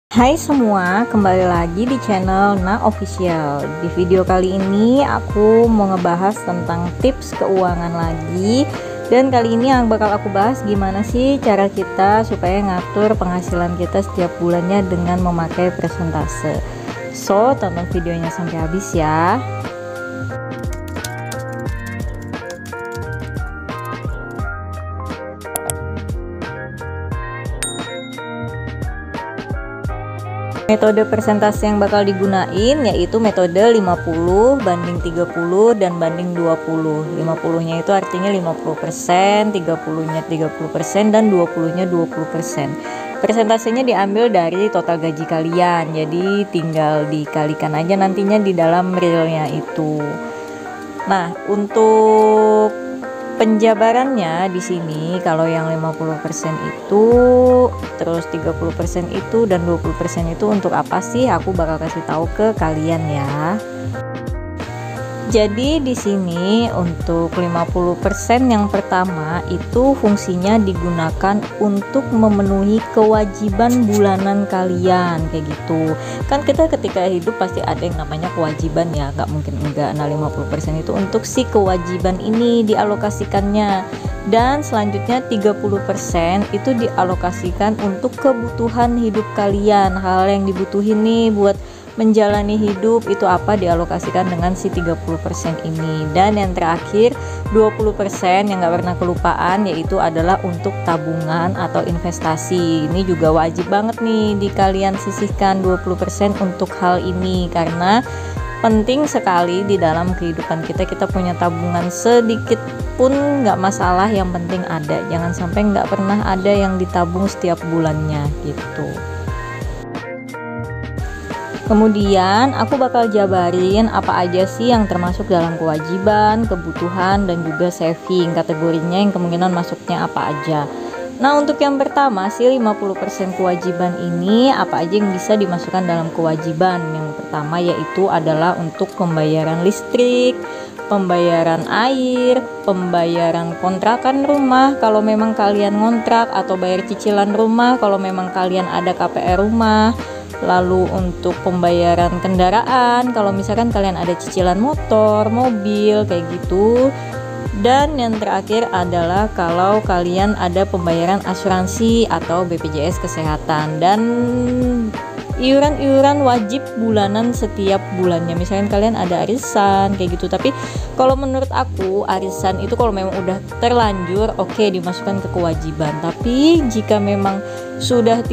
Hai semua, kembali lagi di channel Na Official. Di video kali ini aku mau ngebahas tentang tips keuangan lagi. Dan kali ini yang bakal aku bahas gimana sih cara kita supaya ngatur penghasilan kita setiap bulannya dengan memakai persentase. So, tonton videonya sampai habis ya. Metode persentase yang bakal digunain yaitu metode 50 banding 30 dan banding 20. 50 nya itu artinya 50%, 30 nya 30% dan 20 nya 20%. Persentasenya diambil dari total gaji kalian, jadi tinggal dikalikan aja nantinya di dalam realnya itu. Nah, untuk penjabarannya di sini kalau yang 50% itu, terus 30% itu dan 20% itu untuk apa sih? Aku bakal kasih tahu ke kalian ya. Jadi di sini untuk 50% yang pertama itu fungsinya digunakan untuk memenuhi kewajiban bulanan kalian kayak gitu. Kan kita ketika hidup pasti ada yang namanya kewajiban ya, nggak mungkin enggak. Nah 50% itu untuk si kewajiban ini dialokasikannya. Dan selanjutnya 30% itu dialokasikan untuk kebutuhan hidup kalian. Hal yang dibutuhin nih buat menjalani hidup itu apa, dialokasikan dengan si 30% ini. Dan yang terakhir 20% yang gak pernah kelupaan yaitu adalah untuk tabungan atau investasi. Ini juga wajib banget nih di kalian sisihkan 20% untuk hal ini, karena penting sekali di dalam kehidupan kita punya tabungan sedikit pun nggak masalah, yang penting ada. Jangan sampai nggak pernah ada yang ditabung setiap bulannya gitu. Kemudian aku bakal jabarin apa aja sih yang termasuk dalam kewajiban, kebutuhan, dan juga saving. Kategorinya yang kemungkinan masuknya apa aja. Nah untuk yang pertama sih 50% kewajiban ini apa aja yang bisa dimasukkan dalam kewajiban. Yang pertama yaitu adalah untuk pembayaran listrik, pembayaran air, pembayaran kontrakan rumah kalau memang kalian ngontrak, atau bayar cicilan rumah kalau memang kalian ada KPR rumah. Lalu untuk pembayaran kendaraan kalau misalkan kalian ada cicilan motor, mobil kayak gitu. Dan yang terakhir adalah kalau kalian ada pembayaran asuransi atau BPJS kesehatan dan iuran-iuran wajib bulanan setiap bulannya. Misalkan kalian ada arisan kayak gitu. Tapi kalau menurut aku arisan itu kalau memang udah terlanjur oke, dimasukkan ke kewajiban. Tapi jika memang sudah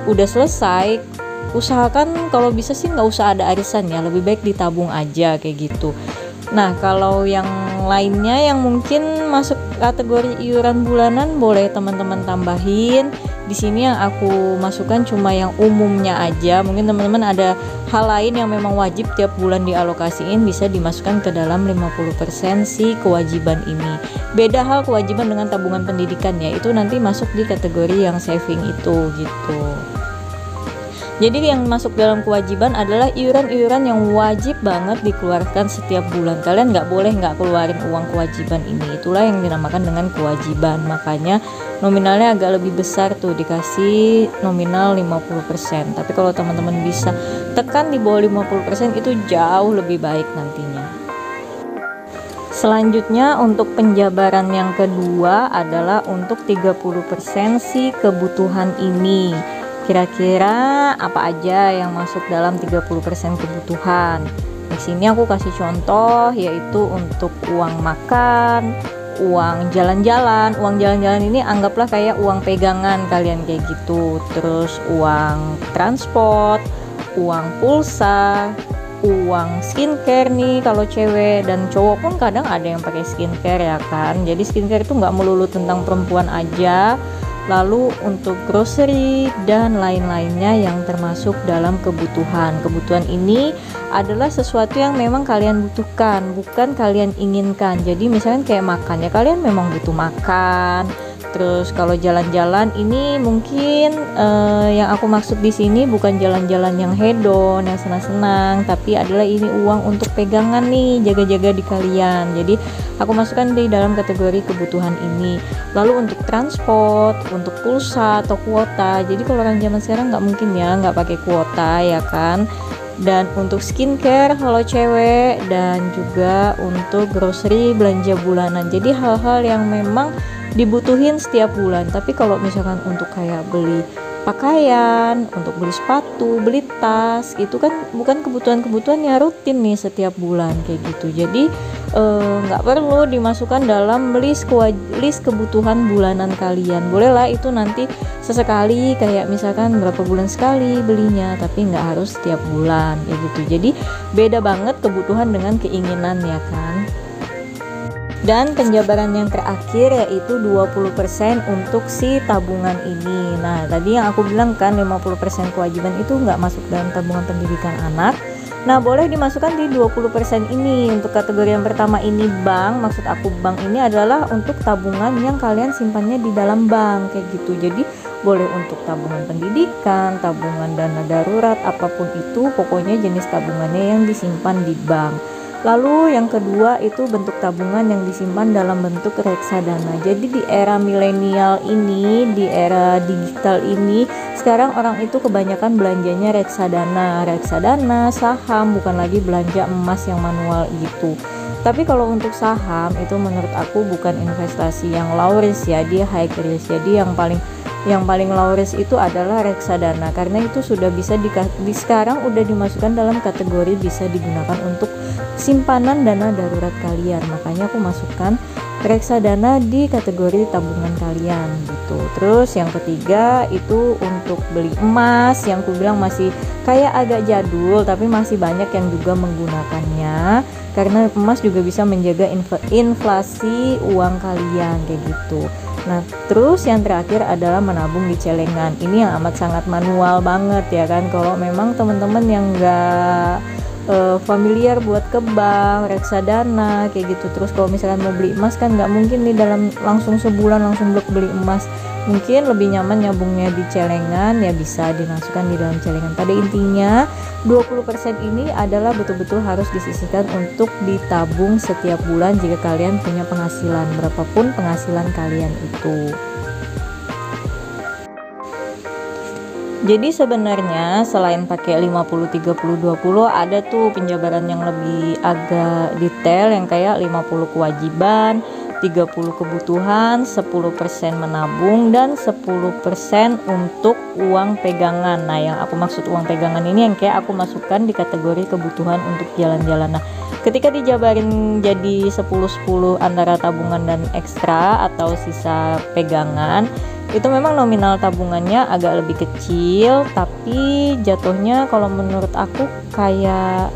udah selesai, usahakan kalau bisa sih nggak usah ada arisan ya, lebih baik ditabung aja kayak gitu. Nah kalau yang lainnya yang mungkin masuk kategori iuran bulanan boleh teman-teman tambahin. Di sini yang aku masukkan cuma yang umumnya aja. Mungkin teman-teman ada hal lain yang memang wajib tiap bulan dialokasiin, bisa dimasukkan ke dalam 50% si kewajiban ini. Beda hal kewajiban dengan tabungan pendidikan ya, itu nanti masuk di kategori yang saving itu gitu. Jadi yang masuk dalam kewajiban adalah iuran-iuran yang wajib banget dikeluarkan setiap bulan. Kalian nggak boleh nggak keluarin uang kewajiban ini. Itulah yang dinamakan dengan kewajiban. Makanya nominalnya agak lebih besar tuh, dikasih nominal 50%. Tapi kalau teman-teman bisa tekan di bawah 50% itu jauh lebih baik nantinya. Selanjutnya untuk penjabaran yang kedua adalah untuk 30% si kebutuhan ini. Kira-kira apa aja yang masuk dalam 30% kebutuhan? Di sini aku kasih contoh yaitu untuk uang makan, uang jalan-jalan. Uang jalan-jalan ini anggaplah kayak uang pegangan kalian kayak gitu. Terus uang transport, uang pulsa, uang skincare nih kalau cewek, dan cowok pun kadang ada yang pakai skincare ya kan. Jadi skincare itu nggak melulu tentang perempuan aja. Lalu untuk grocery dan lain-lainnya yang termasuk dalam kebutuhan. Kebutuhan ini adalah sesuatu yang memang kalian butuhkan, bukan kalian inginkan. Jadi misalnya kayak makan ya, kalian memang butuh makan. Terus kalau jalan-jalan ini mungkin yang aku maksud di sini bukan jalan-jalan yang hedon, yang senang-senang, tapi adalah ini uang untuk pegangan nih, jaga-jaga di kalian. Jadi aku masukkan di dalam kategori kebutuhan ini. Lalu untuk transport, untuk pulsa atau kuota. Jadi kalau orang zaman sekarang nggak mungkin ya nggak pakai kuota ya kan. Dan untuk skincare kalau cewek, dan juga untuk grocery, belanja bulanan. Jadi hal-hal yang memang dibutuhin setiap bulan. Tapi kalau misalkan untuk kayak beli pakaian, untuk beli sepatu, beli tas, itu kan bukan kebutuhan-kebutuhan yang rutin nih setiap bulan kayak gitu. Jadi nggak perlu dimasukkan dalam list kebutuhan bulanan kalian. Bolehlah itu nanti sesekali, kayak misalkan berapa bulan sekali belinya, tapi nggak harus setiap bulan kayak gitu. Jadi beda banget kebutuhan dengan keinginan ya kan. Dan penjabaran yang terakhir yaitu 20% untuk si tabungan ini. Nah tadi yang aku bilang kan 50% kewajiban itu nggak masuk dalam tabungan pendidikan anak. Nah boleh dimasukkan di 20% ini. Untuk kategori yang pertama ini bank, maksud aku bank ini adalah untuk tabungan yang kalian simpannya di dalam bank kayak gitu. Jadi boleh untuk tabungan pendidikan, tabungan dana darurat, apapun itu, pokoknya jenis tabungannya yang disimpan di bank. Lalu yang kedua itu bentuk tabungan yang disimpan dalam bentuk reksadana. Jadi di era milenial ini, di era digital ini, sekarang orang itu kebanyakan belanjanya reksadana, saham, bukan lagi belanja emas yang manual gitu. Tapi kalau untuk saham itu menurut aku bukan investasi yang low risk ya, dia high risk. Jadi yang paling low risk itu adalah reksadana, karena itu sudah bisa sekarang udah dimasukkan dalam kategori bisa digunakan untuk simpanan dana darurat kalian. Makanya aku masukkan reksadana di kategori tabungan kalian gitu. Terus yang ketiga itu untuk beli emas, yang aku bilang masih kayak agak jadul tapi masih banyak yang juga menggunakannya, karena emas juga bisa menjaga inflasi uang kalian kayak gitu. Nah terus yang terakhir adalah menabung di celengan. Ini yang amat sangat manual banget ya kan. Kalau memang teman-teman yang enggak familiar buat ke bank, reksadana kayak gitu. Terus kalau misalkan mau beli emas kan nggak mungkin nih dalam langsung sebulan langsung beli emas. Mungkin lebih nyaman nyambungnya di celengan, ya bisa dimasukkan di dalam celengan. Pada intinya 20% ini adalah betul-betul harus disisihkan untuk ditabung setiap bulan jika kalian punya penghasilan, berapapun penghasilan kalian itu. Jadi sebenarnya selain pakai 50 30 20 ada tuh penjabaran yang lebih agak detail yang kayak 50 kewajiban, 30 kebutuhan, 10% menabung, dan 10% untuk uang pegangan. Nah yang aku maksud uang pegangan ini yang kayak aku masukkan di kategori kebutuhan untuk jalan-jalan. Nah ketika dijabarin jadi 10-10 antara tabungan dan ekstra atau sisa pegangan, itu memang nominal tabungannya agak lebih kecil, tapi jatuhnya kalau menurut aku kayak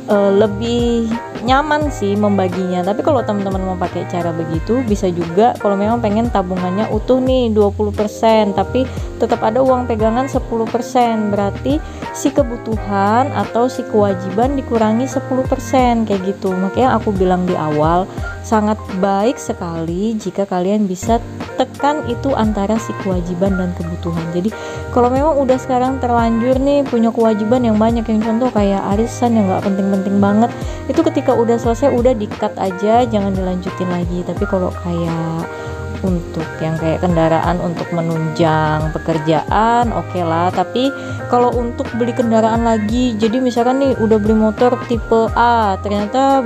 lebih nyaman sih membaginya. Tapi kalau teman-teman mau pakai cara begitu bisa juga, kalau memang pengen tabungannya utuh nih 20%, tapi tetap ada uang pegangan 10%, berarti si kebutuhan atau si kewajiban dikurangi 10% kayak gitu. Makanya aku bilang di awal sangat baik sekali jika kalian bisa tekan itu antara si kewajiban dan kebutuhan. Jadi kalau memang udah sekarang terlanjur nih punya kewajiban yang banyak, yang contoh kayak arisan yang nggak penting-penting banget, itu ketika udah selesai udah di-cut aja, jangan dilanjutin lagi. Tapi kalau kayak untuk yang kayak kendaraan untuk menunjang pekerjaan oke lah. Tapi kalau untuk beli kendaraan lagi, jadi misalkan nih udah beli motor tipe A, ternyata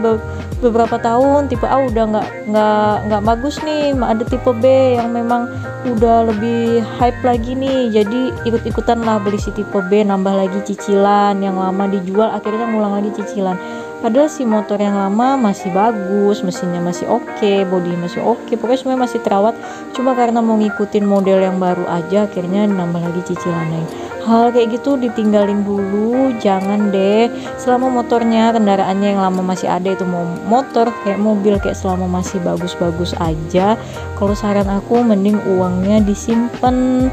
beberapa tahun tipe A udah nggak bagus nih, ada tipe B yang memang udah lebih hype lagi nih, jadi ikut-ikutan lah beli si tipe B, nambah lagi cicilan, yang lama dijual akhirnya ngulang lagi cicilan. Padahal si motor yang lama masih bagus, mesinnya masih oke, bodi masih oke, pokoknya semuanya masih terawat, cuma karena mau ngikutin model yang baru aja akhirnya nambah lagi cicilannya. Hal kayak gitu ditinggalin dulu, jangan deh. Selama motornya, kendaraannya yang lama masih ada, itu mau motor kayak mobil kayak selama masih bagus-bagus aja, kalau saran aku mending uangnya disimpan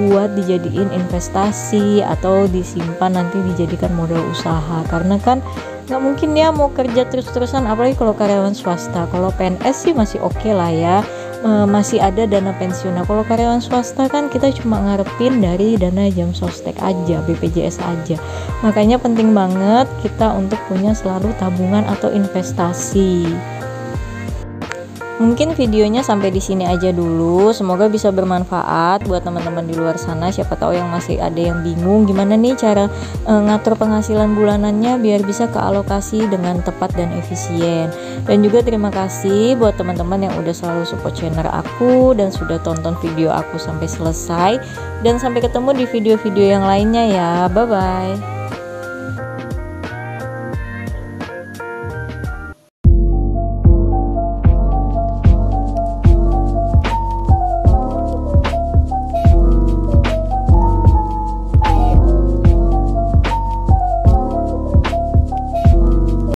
buat dijadiin investasi atau disimpan nanti dijadikan modal usaha. Karena kan nggak mungkin ya mau kerja terus-terusan, apalagi kalau karyawan swasta. Kalau PNS sih masih oke lah ya, masih ada dana pensiun. Nah kalau karyawan swasta kan kita cuma ngarepin dari dana jam sostek aja, BPJS aja. Makanya penting banget kita untuk punya selalu tabungan atau investasi. Mungkin videonya sampai di sini aja dulu. Semoga bisa bermanfaat buat teman-teman di luar sana. Siapa tahu yang masih ada yang bingung gimana nih cara ngatur penghasilan bulanannya biar bisa kealokasi dengan tepat dan efisien. Dan juga terima kasih buat teman-teman yang udah selalu support channel aku dan sudah tonton video aku sampai selesai. Dan sampai ketemu di video-video yang lainnya ya. Bye bye.